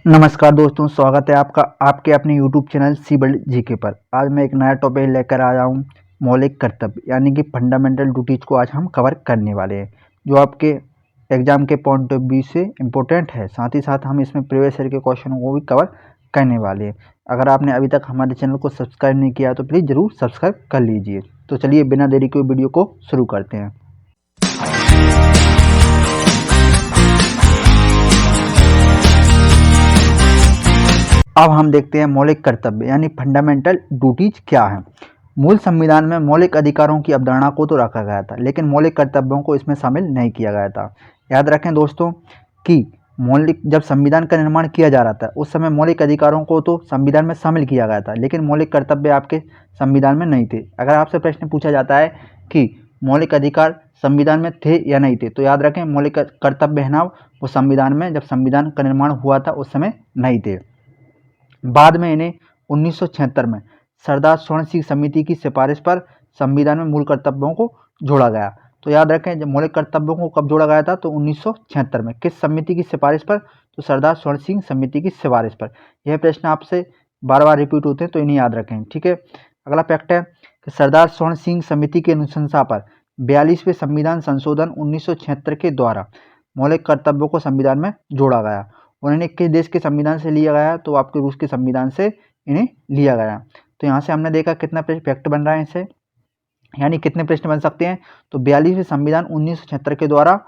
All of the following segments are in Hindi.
नमस्कार दोस्तों, स्वागत है आपका आपके अपने YouTube channel C world GK पर। आज मैं एक नया टॉपिक लेकर आया हूँ, मौलिक कर्तव्य यानी कि फंडामेंटल ड्यूटीज को आज हम कवर करने वाले हैं, जो आपके एग्जाम के पॉइंट ऑफ व्यू से इम्पोर्टेंट है। साथ ही साथ हम इसमें प्रीवियस ईयर के क्वेश्चनों को भी कवर करने वाले हैं। अगर आपने अभी तक हमारे चैनल को सब्सक्राइब नहीं किया तो प्लीज़ ज़रूर सब्सक्राइब कर लीजिए। तो चलिए बिना देरी के वीडियो को शुरू करते हैं। अब हम देखते हैं मौलिक कर्तव्य यानी फंडामेंटल ड्यूटीज क्या है। मूल संविधान में मौलिक अधिकारों की अवधारणा को तो रखा गया था, लेकिन मौलिक कर्तव्यों को इसमें शामिल नहीं किया गया था। याद रखें दोस्तों कि मौलिक जब संविधान का निर्माण किया जा रहा था उस समय मौलिक अधिकारों को तो संविधान में शामिल किया गया था, लेकिन मौलिक कर्तव्य आपके संविधान में नहीं थे। अगर आपसे प्रश्न पूछा जाता है कि मौलिक अधिकार संविधान में थे या नहीं थे, तो याद रखें मौलिक कर्तव्य है ना, वो संविधान में जब संविधान का निर्माण हुआ था उस समय नहीं थे। बाद में इन्हें 1976 में सरदार स्वर्ण सिंह समिति की सिफारिश पर संविधान में मूल कर्तव्यों को जोड़ा गया। तो याद रखें, जब मौलिक कर्तव्यों को कब जोड़ा गया था तो 1976 में। किस समिति की सिफारिश पर? तो सरदार स्वर्ण सिंह समिति की सिफारिश पर। यह प्रश्न आपसे बार बार रिपीट होते हैं तो इन्हें याद रखें, ठीक है। अगला फैक्ट है कि सरदार स्वर्ण सिंह समिति की अनुशंसा पर 42वें संविधान संशोधन 1976 के द्वारा मौलिक कर्तव्यों को संविधान में जोड़ा गया। और इन्हें किस देश के संविधान से लिया गया? तो आपके रूस के संविधान से इन्हें लिया गया। तो यहाँ से हमने देखा कितना फैक्ट बन रहा है इससे, यानी कितने प्रश्न बन सकते हैं। तो 42वें संविधान 1976 के द्वारा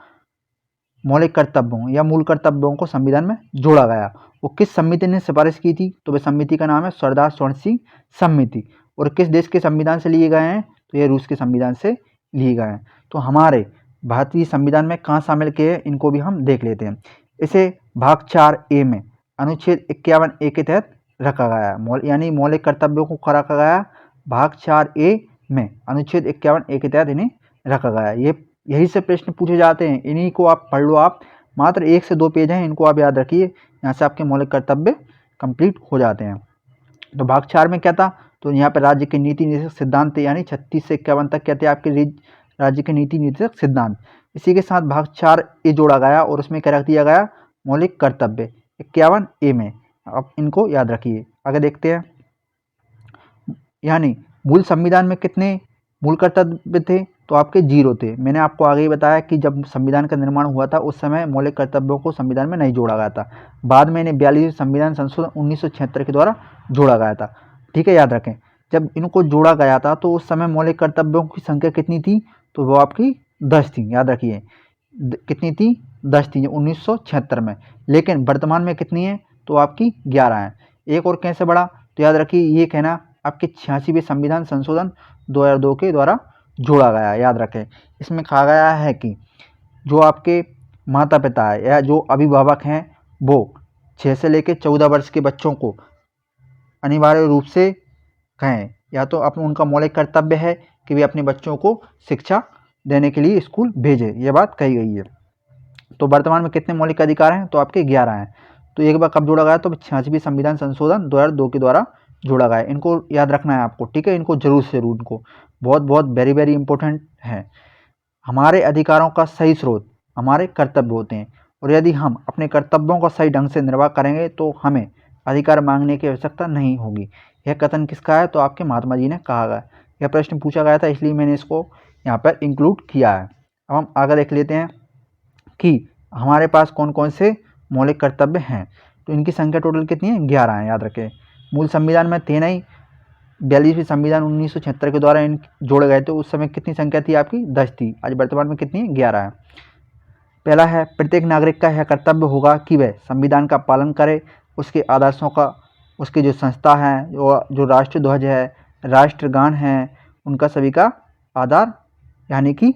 मौलिक कर्तव्यों या मूल कर्तव्यों को संविधान में जोड़ा गया। वो किस समिति ने सिफारिश की थी? तो वह समिति का नाम है सरदार स्वर्ण सिंह समिति। और किस देश के संविधान से लिए गए हैं? तो ये रूस के संविधान से लिए गए हैं। तो हमारे भारतीय संविधान में कहाँ शामिल किए हैं, इनको भी हम देख लेते हैं। इसे भाग 4A में अनुच्छेद 51A के तहत रखा गया है, यानी मौलिक कर्तव्यों को रखा गया भाग 4A में अनुच्छेद 51A के तहत इन्हें रखा गया है। ये यही से प्रश्न पूछे जाते हैं, इन्हीं को आप पढ़ लो। आप मात्र 1 से 2 पेज हैं, इनको आप याद रखिए, यहाँ से आपके मौलिक कर्तव्य कंप्लीट हो जाते हैं। तो भाग 4 में क्या था? तो यहाँ पर राज्य के नीति निर्देशक सिद्धांत थे, यानी 36 से 51 तक क्या थे आपके राज्य के नीति निर्देशक सिद्धांत। इसी के साथ भाग 4A जोड़ा गया और उसमें क्या रख दिया गया? मौलिक कर्तव्य 51A में। आप इनको याद रखिए। आगे देखते हैं, यानी मूल संविधान में कितने मूल कर्तव्य थे? तो आपके 0 थे। मैंने आपको आगे ही बताया कि जब संविधान का निर्माण हुआ था उस समय मौलिक कर्तव्यों को संविधान में नहीं जोड़ा गया था। बाद में इन्हें 42वें संविधान संशोधन 1976 के द्वारा जोड़ा गया था, ठीक है। याद रखें, जब इनको जोड़ा गया था तो उस समय मौलिक कर्तव्यों की संख्या कितनी थी? तो वो आपकी 10 थी। याद रखिए, कितनी थी? 10 थी 1976 में। लेकिन वर्तमान में कितनी है? तो आपकी 11 है। एक और कैसे बढ़ा? तो याद रखिए, ये कहना आपके 86वें संविधान संशोधन 2002 के द्वारा जोड़ा गया। याद रखें, इसमें कहा गया है कि जो आपके माता पिता है या जो अभिभावक हैं वो 6 से लेकर 14 वर्ष के बच्चों को अनिवार्य रूप से कहें, या तो अपना उनका मौलिक कर्तव्य है कि वे अपने बच्चों को शिक्षा देने के लिए स्कूल भेजें, यह बात कही गई है। तो वर्तमान में कितने मौलिक अधिकार हैं? तो आपके 11 हैं। तो एक बार कब जोड़ा गया? तो 86वें संविधान संशोधन 2002 के द्वारा जोड़ा गया है। इनको याद रखना है आपको, ठीक है। इनको जरूर से जरूर, इनको बहुत बहुत वेरी वेरी इंपॉर्टेंट है। हमारे अधिकारों का सही स्रोत हमारे कर्तव्य होते हैं, और यदि हम अपने कर्तव्यों का सही ढंग से निर्वाह करेंगे तो हमें अधिकार मांगने की आवश्यकता नहीं होगी। यह कथन किसका है? तो आपके महात्मा जी ने कहा गया। यह प्रश्न पूछा गया था, इसलिए मैंने इसको यहाँ पर इंक्लूड किया है। अब हम आगे देख लेते हैं कि हमारे पास कौन कौन से मौलिक कर्तव्य हैं। तो इनकी संख्या टोटल कितनी है? 11 है। याद रखें, मूल संविधान में थे नहीं, 42वें संविधान 1976 के द्वारा इन जोड़े गए थे। उस समय कितनी संख्या थी आपकी? 10 थी। आज वर्तमान में कितनी है? 11 है। पहला है, प्रत्येक नागरिक का यह कर्तव्य होगा कि वह संविधान का पालन करे, उसके आदर्शों का, उसकी जो संस्था है, जो राष्ट्रध्वज है, राष्ट्रगान है, उनका सभी का आदर यानी कि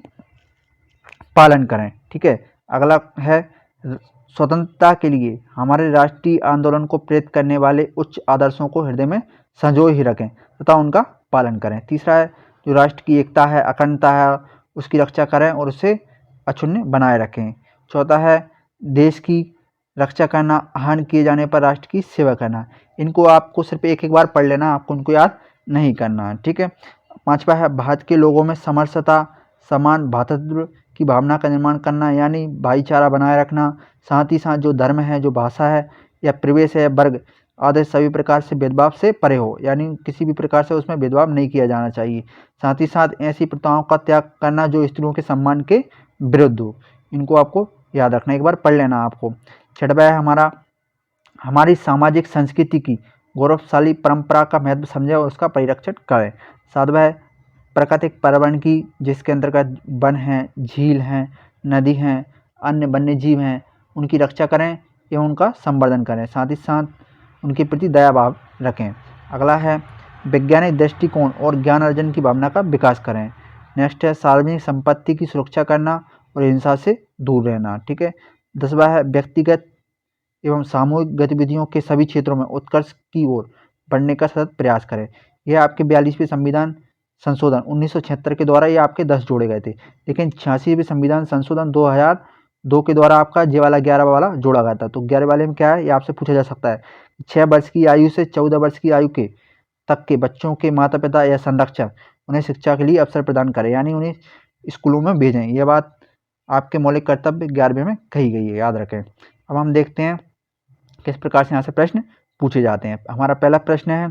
पालन करें, ठीक है। अगला है, स्वतंत्रता के लिए हमारे राष्ट्रीय आंदोलन को प्रेरित करने वाले उच्च आदर्शों को हृदय में संजोए ही रखें तथा उनका पालन करें। तीसरा है, जो राष्ट्र की एकता है, अखंडता है, उसकी रक्षा करें और उसे अक्षुण्ण बनाए रखें। चौथा है, देश की रक्षा करना, आहन किए जाने पर राष्ट्र की सेवा करना। इनको आपको सिर्फ एक एक बार पढ़ लेना, आपको उनको याद नहीं करना है, ठीक है। पांचवा है, भारत के लोगों में समरसता, समान भ्रातृत्व की भावना का निर्माण करना, यानी भाईचारा बनाए रखना। साथ ही साथ जो धर्म है, जो भाषा है, या प्रवेश है वर्ग आदि सभी प्रकार से भेदभाव से परे हो, यानी किसी भी प्रकार से उसमें भेदभाव नहीं किया जाना चाहिए। साथ ही साथ ऐसी प्रथाओं का त्याग करना जो स्त्रियों के सम्मान के विरुद्ध हो। इनको आपको याद रखना, एक बार पढ़ लेना आपको। छठवा है हमारा, हमारी सामाजिक संस्कृति की गौरवशाली परंपरा का महत्व समझें और उसका परिरक्षण करें। सातवां है प्राकृतिक पर्यावरण की, जिसके अंतर्गत वन हैं, झील हैं, नदी हैं, अन्य वन्य जीव हैं, उनकी रक्षा करें एवं उनका संवर्धन करें। साथ ही साथ उनके प्रति दया भाव रखें। अगला है वैज्ञानिक दृष्टिकोण और ज्ञान अर्जन की भावना का विकास करें। नेक्स्ट है सार्वजनिक संपत्ति की सुरक्षा करना और हिंसा से दूर रहना। ठीक है। 10वां है व्यक्तिगत एवं सामूहिक गतिविधियों के सभी क्षेत्रों में उत्कर्ष की ओर बढ़ने का सतत प्रयास करें। यह आपके 42वें संविधान संशोधन 1976 के द्वारा ये आपके 10 जोड़े गए थे, लेकिन 86वें संविधान संशोधन 2002 के द्वारा आपका ये वाला 11 वाला जोड़ा गया था। तो 11 वाले में क्या है, ये आपसे पूछा जा सकता है। 6 वर्ष की आयु से 14 वर्ष की आयु के तक के बच्चों के माता पिता या संरक्षक उन्हें शिक्षा के लिए अवसर प्रदान करें, यानी उन्हें स्कूलों में भेजें। यह बात आपके मौलिक कर्तव्य 11वें में कही गई है, याद रखें। अब हम देखते हैं किस प्रकार से यहाँ से प्रश्न पूछे जाते हैं। हमारा पहला प्रश्न है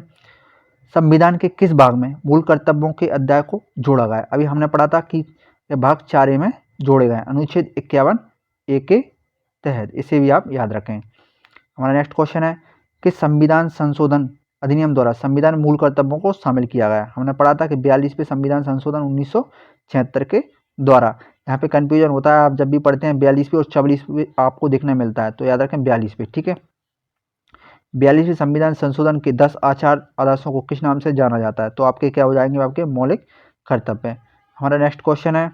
संविधान के किस भाग में मूल कर्तव्यों के अध्याय को जोड़ा गया है। अभी हमने पढ़ा था कि यह भाग 4A में जोड़े गए हैं, अनुच्छेद 51A के तहत। इसे भी आप याद रखें। हमारा नेक्स्ट क्वेश्चन है कि संविधान संशोधन अधिनियम द्वारा संविधान मूल कर्तव्यों को शामिल किया गया है। हमने पढ़ा था कि 42वें संविधान संशोधन 1976 के द्वारा। यहाँ पे कंफ्यूजन होता है, आप जब भी पढ़ते हैं 42वें और 44वें आपको देखने मिलता है, तो याद रखें 42वें। ठीक है। 42वें संविधान संशोधन के 10 आचार आदर्शों को किस नाम से जाना जाता है, तो आपके क्या हो जाएंगे, आपके मौलिक कर्तव्य। हमारा नेक्स्ट क्वेश्चन है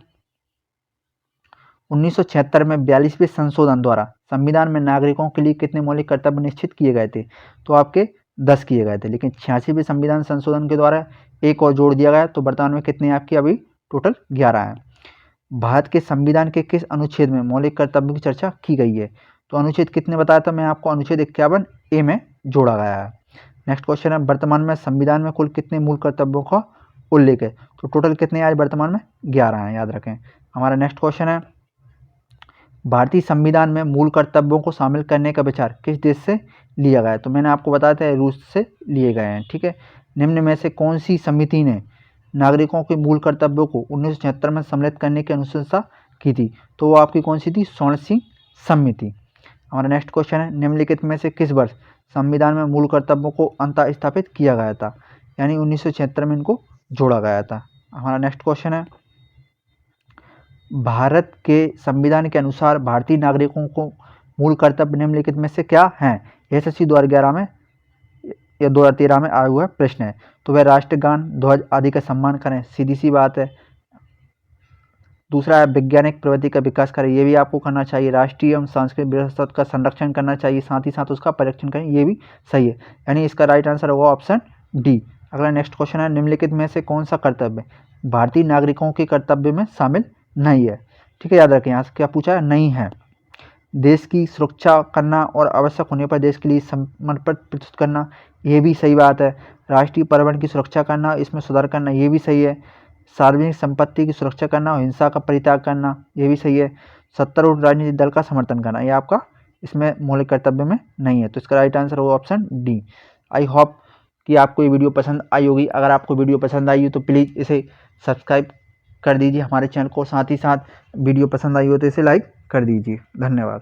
1976 में 42वें संशोधन द्वारा संविधान में नागरिकों के लिए कितने मौलिक कर्तव्य निश्चित किए गए थे, तो आपके 10 किए गए थे, लेकिन 86वें संविधान संशोधन के द्वारा एक और जोड़ दिया गया, तो वर्तमान में कितने आपके अभी टोटल 11 हैं। भारत के संविधान के किस अनुच्छेद में मौलिक कर्तव्यों की चर्चा की गई है, तो अनुच्छेद कितने बताया था मैं आपको, अनुच्छेद 51A में जोड़ा गया है। नेक्स्ट क्वेश्चन है वर्तमान में संविधान में कुल कितने मूल कर्तव्यों का उल्लेख है, तो टोटल कितने आज वर्तमान में 11 हैं, याद रखें। हमारा नेक्स्ट क्वेश्चन है भारतीय संविधान में मूल कर्तव्यों को शामिल करने का विचार किस देश से लिया गया है, तो मैंने आपको बताया था रूस से लिए गए हैं। ठीक है। निम्न में से कौन सी समिति ने नागरिकों के मूल कर्तव्यों को 1976 में सम्मिलित करने की अनुशंसा की थी, तो वो आपकी कौन सी थी, स्वर्ण सिंह समिति। हमारा नेक्स्ट क्वेश्चन है निम्नलिखित में से किस वर्ष संविधान में मूल कर्तव्यों को अंतः स्थापित किया गया था, यानी 1976 में इनको जोड़ा गया था। हमारा नेक्स्ट क्वेश्चन है भारत के संविधान के अनुसार भारतीय नागरिकों को मूल कर्तव्य निम्नलिखित में से क्या हैं, SSC 2011 में या 2013 में आया हुआ प्रश्न है। तो वह राष्ट्रगान, ध्वज आदि का सम्मान करें, सीधी सी बात है। दूसरा है वैज्ञानिक प्रवृत्ति का विकास करें, ये भी आपको करना चाहिए। राष्ट्रीय एवं सांस्कृतिक विरासत का संरक्षण करना चाहिए, साथ ही साथ उसका परीक्षण करें, ये भी सही है, यानी इसका राइट आंसर होगा ऑप्शन डी। अगला नेक्स्ट क्वेश्चन है निम्नलिखित में से कौन सा कर्तव्य भारतीय नागरिकों के कर्तव्य में शामिल नहीं है। ठीक है, याद रखें यहाँ से क्या पूछा है, नहीं है। देश की सुरक्षा करना और आवश्यक होने पर देश के लिए समर्पण प्रस्तुत करना, ये भी सही बात है। राष्ट्रीय पर्यावरण की सुरक्षा करना, इसमें सुधार करना, ये भी सही है। सार्वजनिक संपत्ति की सुरक्षा करना और हिंसा का परित्याग करना, ये भी सही है। सत्तारूढ़ राजनीतिक दल का समर्थन करना, ये आपका इसमें मौलिक कर्तव्य में नहीं है, तो इसका राइट आंसर होगा ऑप्शन डी। आई होप कि आपको ये वीडियो पसंद आई होगी। अगर आपको वीडियो पसंद आई हो तो प्लीज़ इसे सब्सक्राइब कर दीजिए हमारे चैनल को, साथ ही साथ वीडियो पसंद आई हो तो इसे लाइक कर दीजिए। धन्यवाद।